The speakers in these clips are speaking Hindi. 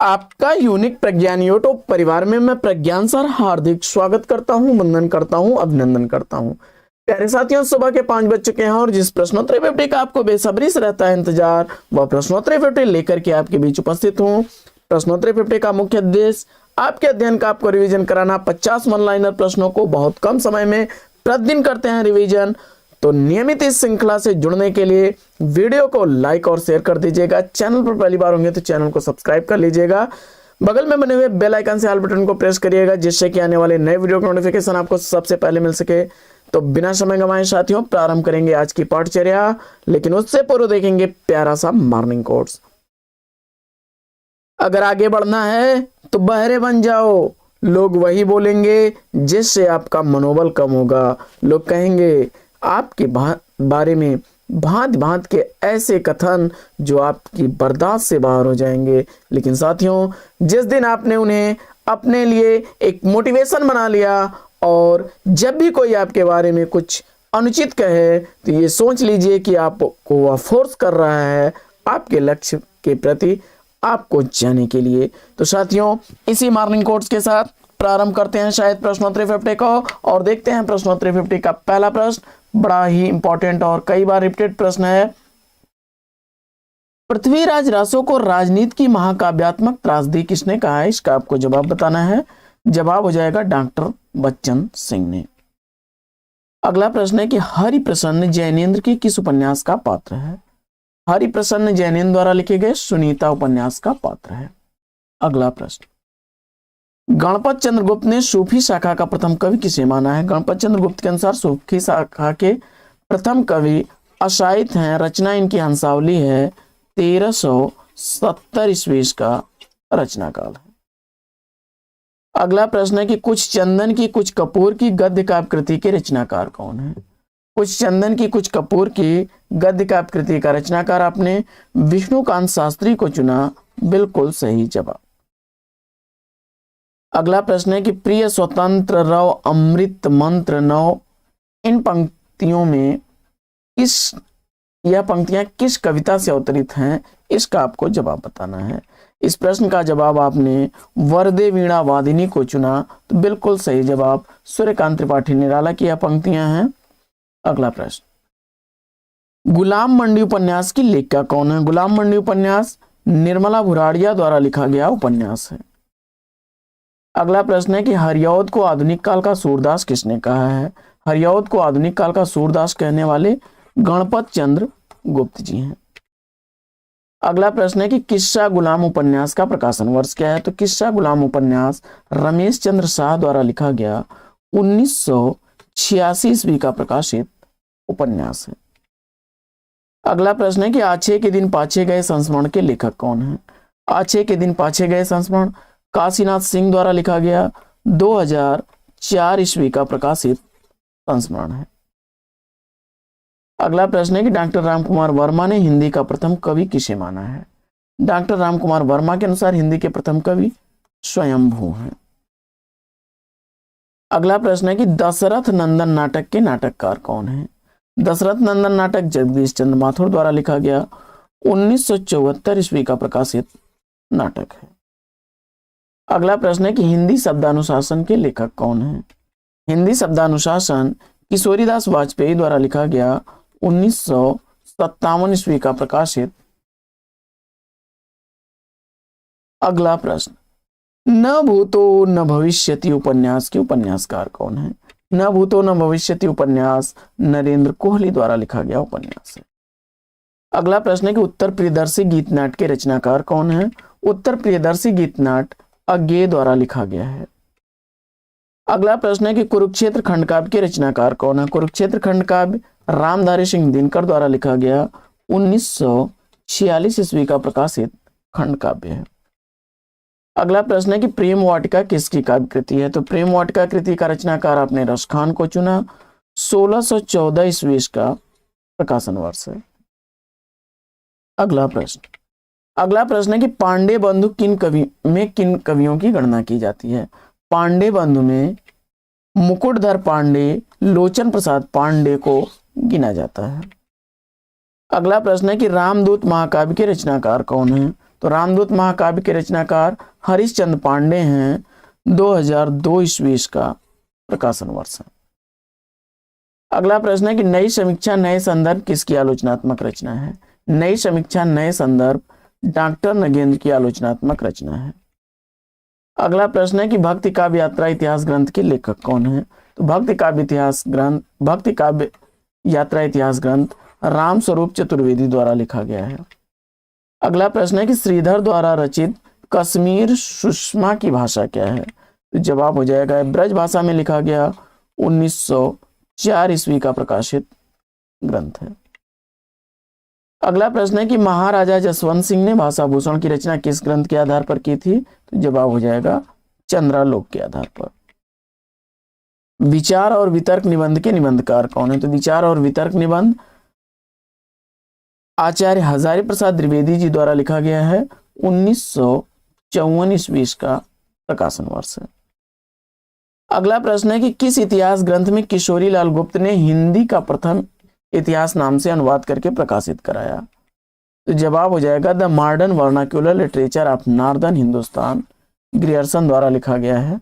आपका यूनिक प्रज्ञान यूट्यूब परिवार में मैं प्रज्ञान सर हार्दिक स्वागत करता हूं, वंदन करता हूं, अभिनंदन करता हूं। प्यारे साथियों, सुबह के 5 बज चुके हैं और जिस प्रश्नोत्तरी 50 का आपको बेसब्री से रहता है इंतजार, वह प्रश्नोत्तरी 50 लेकर के आपके बीच उपस्थित हूं। प्रश्नोत्तरी 50 का मुख्य उद्देश्य आपके अध्ययन का आपको रिवीजन कराना। 50 वन लाइनर प्रश्नों को बहुत कम समय में प्रतिदिन करते हैं रिवीजन। तो नियमित इस श्रृंखला से जुड़ने के लिए वीडियो को लाइक और शेयर कर दीजिएगा। चैनल पर पहली बार होंगे तो चैनल को सब्सक्राइब कर लीजिएगा। बगल में बने हुए बेल आइकन से ऑल बटन को प्रेस करिएगा, जिससे कि आने वाले नए वीडियो का नोटिफिकेशन आपको सबसे पहले मिल सके। तो बिना समय गंवाए साथियों, प्रारंभ करेंगे आज की पाठचर्या, लेकिन उससे पूर्व देखेंगे प्यारा सा मॉर्निंग कोट्स। अगर आगे बढ़ना है तो बहरे बन जाओ, लोग वही बोलेंगे जिससे आपका मनोबल कम होगा। लोग कहेंगे आपके बारे में भांत भांत के ऐसे कथन जो आपकी बर्दाश्त से बाहर हो जाएंगे। लेकिन साथियों, जिस दिन आपने उन्हें अपने लिए एक मोटिवेशन बना लिया और जब भी कोई आपके बारे में कुछ अनुचित कहे तो ये सोच लीजिए कि आपको वह फोर्स कर रहा है आपके लक्ष्य के प्रति आपको जाने के लिए। तो साथियों, इसी मॉर्निंग कोट्स के साथ प्रारंभ करते हैं शायद प्रश्नोत्तरी 50 को और देखते हैं प्रश्नोत्तरी 50 का पहला प्रश्न। बड़ा ही इंपॉर्टेंट और कई बार रिपीटेड प्रश्न है। पृथ्वीराज रासो को राजनीति की महाकाव्यात्मक त्रासदी किसने कहा है? इसका आपको जवाब बताना है। जवाब हो जाएगा डॉक्टर बच्चन सिंह ने। अगला प्रश्न है कि हरिप्रसन्न जैनेन्द्र की किस उपन्यास का पात्र है? हरिप्रसन्न जैनेन्द्र द्वारा लिखे गए सुनीता उपन्यास का पात्र है। अगला प्रश्न, गणपत चंद्रगुप्त ने सूफी शाखा का प्रथम कवि किसे माना है? गणपत चंद्रगुप्त के अनुसार सूफी शाखा के प्रथम कवि अशाइत हैं। रचना इनकी हंसावली है। 1370 ईस्वी का रचना काल है। अगला प्रश्न है कि कुछ चंदन की कुछ कपूर की गद्य काव्य कृति के रचनाकार कौन है? कुछ चंदन की कुछ कपूर की गद्य काव्य कृति का रचनाकार आपने विष्णुकांत शास्त्री को चुना। बिल्कुल सही जवाब। अगला प्रश्न है कि प्रिय स्वतंत्र रव अमृत मंत्र नौ, इन पंक्तियों में यह पंक्तियां किस कविता से अवतरित हैं? इसका आपको जवाब बताना है। इस प्रश्न का जवाब आपने वरदे वीणा वादिनी को चुना। तो बिल्कुल सही जवाब सूर्यकांत त्रिपाठी निराला की यह पंक्तियां हैं। अगला प्रश्न, गुलाम मंडी उपन्यास की लेखिका कौन है? गुलाम मंडी उपन्यास निर्मला भुराड़िया द्वारा लिखा गया उपन्यास है। अगला प्रश्न है कि हरिऔध को आधुनिक काल का सूरदास किसने कहा है? हरिऔध को आधुनिक काल का सूरदास कहने वाले गणपत चंद्र गुप्त जी हैं। अगला प्रश्न है कि किस्सा गुलाम उपन्यास का प्रकाशन वर्ष क्या है? तो किस्सा गुलाम उपन्यास रमेश चंद्र शाह द्वारा लिखा गया 1986 ईस्वी का प्रकाशित उपन्यास है। अगला प्रश्न है कि आछे के दिन पाछे गए संस्मरण के लेखक कौन है? आछे के दिन पाछे गए संस्मरण काशीनाथ सिंह द्वारा लिखा गया 2004 ईस्वी का प्रकाशित संस्मरण है। अगला प्रश्न है कि डॉक्टर रामकुमार वर्मा ने हिंदी का प्रथम कवि किसे माना है? डॉक्टर रामकुमार वर्मा के अनुसार हिंदी के प्रथम कवि स्वयंभू हैं। अगला प्रश्न है कि दशरथ नंदन नाटक के नाटककार कौन है? दशरथ नंदन नाटक जगदीश चंद्र माथुर द्वारा लिखा गया 1974 ईस्वी का प्रकाशित नाटक है। अगला प्रश्न है कि हिंदी शब्दानुशासन के लेखक कौन है? हिंदी शब्दानुशासन किशोरीदास वाजपेयी द्वारा लिखा गया 1957 ईस्वी का प्रकाशित। अगला प्रश्न, न भूतो न भविष्यति उपन्यास के उपन्यासकार कौन है? न भूतो न भविष्यति उपन्यास नरेंद्र कोहली द्वारा लिखा गया उपन्यास है। अगला प्रश्न है कि उत्तर प्रियदर्शी गीतनाट्य के रचनाकार कौन है? उत्तर प्रियदर्शी गीतनाट्य अज्ञेय द्वारा लिखा गया है। अगला प्रश्न है कि कुरुक्षेत्र खंड काव्य के रचनाकार कौन है? कुरुक्षेत्र खंड काव्य रामधारी सिंह दिनकर द्वारा लिखा गया 1946 ईस्वी का प्रकाशित खंड काव्य है। अगला प्रश्न है कि प्रेम वाटिका किसकी काव्य कृति है? तो प्रेम वाटिका कृति का रचनाकार आपने रसखान को चुना। 1614 ईस्वी का प्रकाशन वर्ष है। अगला प्रश्न है कि पांडे बंधु किन कवियों की गणना की जाती है? पांडे बंधु में मुकुटधर पांडे, लोचन प्रसाद पांडे को गिना जाता है। अगला प्रश्न है कि रामदूत महाकाव्य के रचनाकार कौन है? तो रामदूत महाकाव्य के रचनाकार हरिश्चंद्र पांडे हैं। 2002 ईस्वी का प्रकाशन वर्ष है। अगला प्रश्न है कि नई समीक्षा नए संदर्भ किसकी आलोचनात्मक रचना है? नई समीक्षा नए संदर्भ डॉक्टर नगेंद्र की आलोचनात्मक रचना है। अगला प्रश्न है कि भक्ति काव्य यात्रा इतिहास ग्रंथ के लेखक कौन है? तो भक्ति काव्य यात्रा इतिहास ग्रंथ राम स्वरूप चतुर्वेदी द्वारा लिखा गया है। अगला प्रश्न है कि श्रीधर द्वारा रचित कश्मीर सुषमा की भाषा क्या है? तो जवाब हो जाएगा ब्रज भाषा में लिखा गया 1904 ईस्वी का प्रकाशित ग्रंथ है। अगला प्रश्न है कि महाराजा जसवंत सिंह ने भाषा भूषण की रचना किस ग्रंथ के आधार पर की थी? तो जवाब हो जाएगा चंद्रालोक के आधार पर। विचार और वितर्क निबंध के निबंधकार कौन है? तो विचार और वितर्क निबंध आचार्य हजारी प्रसाद द्विवेदी जी द्वारा लिखा गया है। 1954 ईस्वी का प्रकाशन वर्ष है। अगला प्रश्न है कि किस इतिहास ग्रंथ में किशोरी लाल गुप्त ने हिंदी का प्रथम इतिहास नाम से अनुवाद करके प्रकाशित कराया? तो जवाब हो जाएगा the modern vernacular literature of northern Hindustan, Grierson द्वारा लिखा गया है।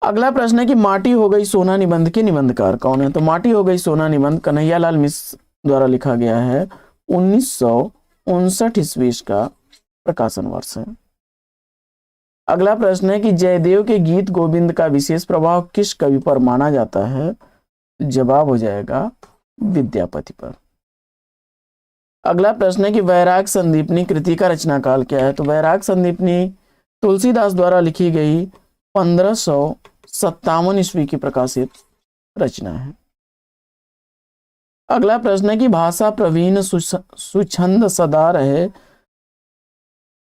अगला प्रश्न है कि माटी हो गई सोना निबंध के निबंधकार कौन है? तो माटी हो गई सोना निबंध कन्हैयालाल मिश्र द्वारा लिखा गया है। 1959 ईस्वी का प्रकाशन वर्ष है। अगला प्रश्न है कि जयदेव के गीत गोविंद का विशेष प्रभाव किस कवि पर माना जाता है? जवाब हो जाएगा विद्यापति पर। अगला प्रश्न है कि वैराग संदीपनी कृति का रचना काल क्या है? तो वैराग संदीपनी तुलसीदास द्वारा लिखी गई 1557 ईस्वी की प्रकाशित रचना है। अगला प्रश्न है कि भाषा प्रवीण सुछंद सदा रहे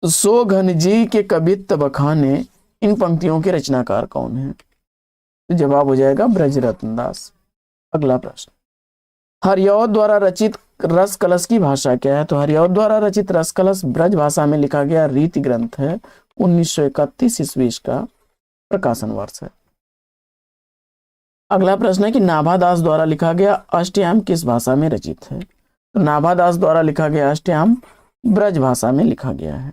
सो घन जी के कवित्व बखाने, इन पंक्तियों के रचनाकार कौन है? तो जवाब हो जाएगा ब्रजरत्न दास। अगला प्रश्न, हरिऔध द्वारा रचित रस कलश की भाषा क्या है? तो हरिऔध द्वारा रचित रस कलश ब्रज भाषा में लिखा गया रीति ग्रंथ है। 1931 ईस्वी का प्रकाशन वर्ष है। अगला प्रश्न है कि नाभादास द्वारा लिखा गया अष्टयाम किस भाषा में रचित है? तो नाभादास द्वारा लिखा गया अष्टयाम ब्रज भाषा में लिखा गया है।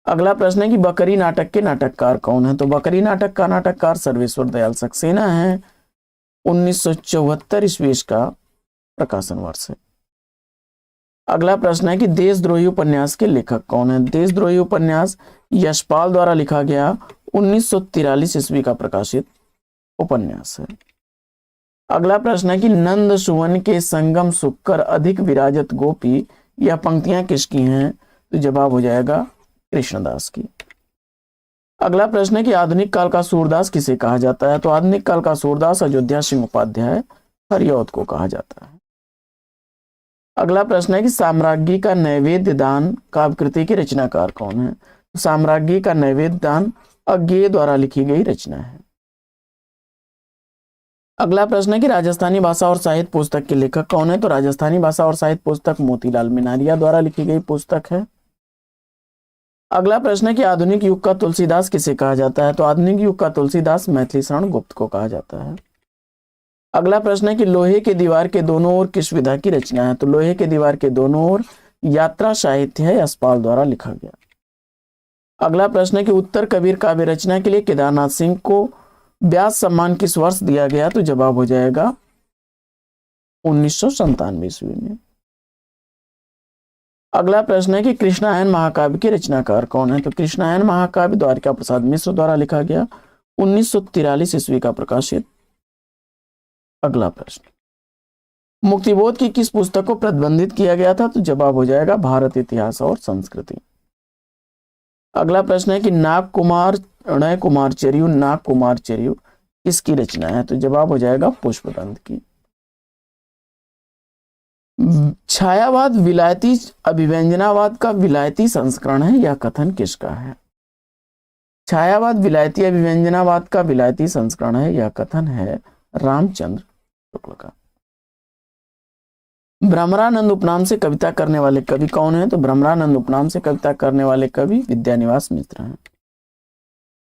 अगला प्रश्न है कि बकरी नाटक के नाटककार कौन है? तो बकरी नाटक का नाटककार सर्वेश्वर दयाल सक्सेना है। 1974 ईस्वी का प्रकाशन वर्ष है। अगला प्रश्न है कि देशद्रोही उपन्यास के लेखक कौन है? देशद्रोही उपन्यास यशपाल द्वारा लिखा गया 1943 ईस्वी का प्रकाशित उपन्यास है। अगला प्रश्न है कि नंद सुवन के संगम सुक्कर अधिक विराजत गोपी, यह पंक्तियां किसकी हैं? तो जवाब हो जाएगा कृष्णदास की। अगला प्रश्न है कि आधुनिक काल का सूरदास किसे कहा जाता है? तो आधुनिक काल का सूरदास अयोध्या सिंह उपाध्याय हरिऔध को कहा जाता है। अगला प्रश्न है कि साम्राज्ञी का नैवेद्य दान काव्य कृति के रचनाकार कौन है? तो साम्राज्ञी का नैवेद्य दान अज्ञेय द्वारा लिखी गई रचना है। अगला प्रश्न है कि राजस्थानी भाषा और साहित्य पुस्तक के लेखक कौन है? तो राजस्थानी भाषा और साहित्य पुस्तक मोतीलाल मिनारिया द्वारा लिखी गई पुस्तक है। अगला प्रश्न है कि आधुनिक युग का तुलसीदास किसे कहा जाता है? तो आधुनिक युग का तुलसीदास मैथिली शरण गुप्त को कहा जाता है। अगला प्रश्न है कि लोहे के दीवार के दोनों ओर किस विधा की रचना है? तो लोहे के दीवार के दोनों ओर यात्रा साहित्य है, यशपाल द्वारा लिखा गया। अगला प्रश्न है कि उत्तर कबीर काव्य रचना के लिए केदारनाथ सिंह को व्यास सम्मान किस वर्ष दिया गया? तो जवाब हो जाएगा 1997 ईस्वी में। अगला प्रश्न है कि कृष्णायन महाकाव्य के रचनाकार कौन है? तो कृष्णायन महाकाव्य द्वारिका प्रसाद मिश्र द्वारा लिखा गया 1943 ईस्वी का प्रकाशित। अगला प्रश्न, मुक्तिबोध की किस पुस्तक को प्रतिबंधित किया गया था? तो जवाब हो जाएगा भारत इतिहास और संस्कृति। अगला प्रश्न है कि नाग कुमार चरियु किसकी रचना है? तो जवाब हो जाएगा पुष्पदंत की। छायावाद विलायती अभिव्यंजनावाद का विलायती संस्करण है, यह कथन किसका है? छायावाद विलायती अभिव्यंजनावाद का विलायती संस्करण है, यह कथन है रामचंद्र शुक्ल का। भ्रमरानंद उपनाम से कविता करने वाले कवि कौन है? तो भ्रमरानंद उपनाम से कविता करने वाले कवि विद्यानिवास मिश्र हैं।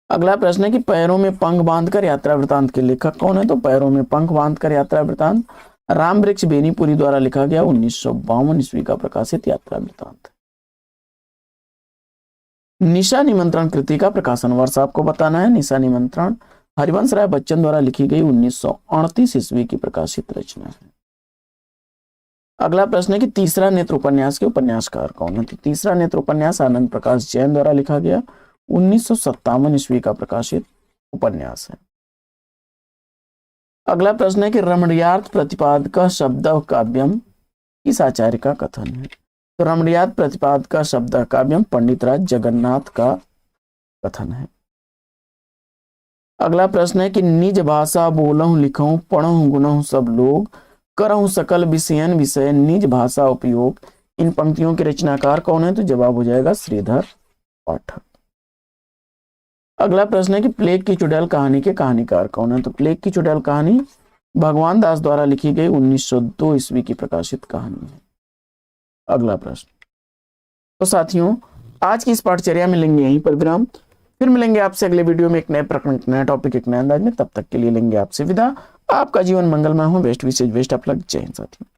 अगला प्रश्न है कि पैरों में पंख बांधकर यात्रा वृतांत के लेखक कौन है? तो पैरों में पंख बांधकर यात्रा वृतांत राम वृक्ष बेनीपुरी द्वारा लिखा गया 1952 ईस्वी का प्रकाशित यात्रा वृतांत। निशा निमंत्रण कृति का प्रकाशन वर्ष आपको बताना है। निशा निमंत्रण हरिवंश राय बच्चन द्वारा लिखी गई 1938 ईस्वी की प्रकाशित रचना है। अगला प्रश्न है कि तीसरा नेत्र उपन्यास के उपन्यासकार कौन है? तो तीसरा नेत्र उपन्यास आनंद प्रकाश जैन द्वारा लिखा गया 1957 ईस्वी का प्रकाशित उपन्यास है। अगला प्रश्न है कि रमणीयार्थ प्रतिपादक शब्द काव्यम किस आचार्य का कथन है? तो रमणीयार्थ प्रतिपादक शब्द काव्यम पंडित राज जगन्नाथ का कथन है। अगला प्रश्न है कि निज भाषा बोलहु लिखहु पढ़हु गुनहु सब लोग करहु सकल विषयन विषय निज भाषा उपयोग, इन पंक्तियों के रचनाकार कौन है? तो जवाब हो जाएगा श्रीधर पाठक। अगला प्रश्न है कि प्लेग की चुड़ैल कहानी के कहानीकार कौन है? तो प्लेग की चुड़ैल कहानी भगवान दास द्वारा लिखी गई 1902 ईस्वी की प्रकाशित कहानी है। अगला प्रश्न। तो साथियों आज की इस पाठचर्या में लेंगे यहीं पर विराम, फिर मिलेंगे आपसे अगले वीडियो में एक नए प्रकरण, एक नया टॉपिक, एक नए अंदाज में। तब तक के लिए लेंगे आपसे विदा। आपका जीवन मंगलमय हो। बेस्ट विशेष बेस्ट ऑफ लक। जय हिंद साथियों।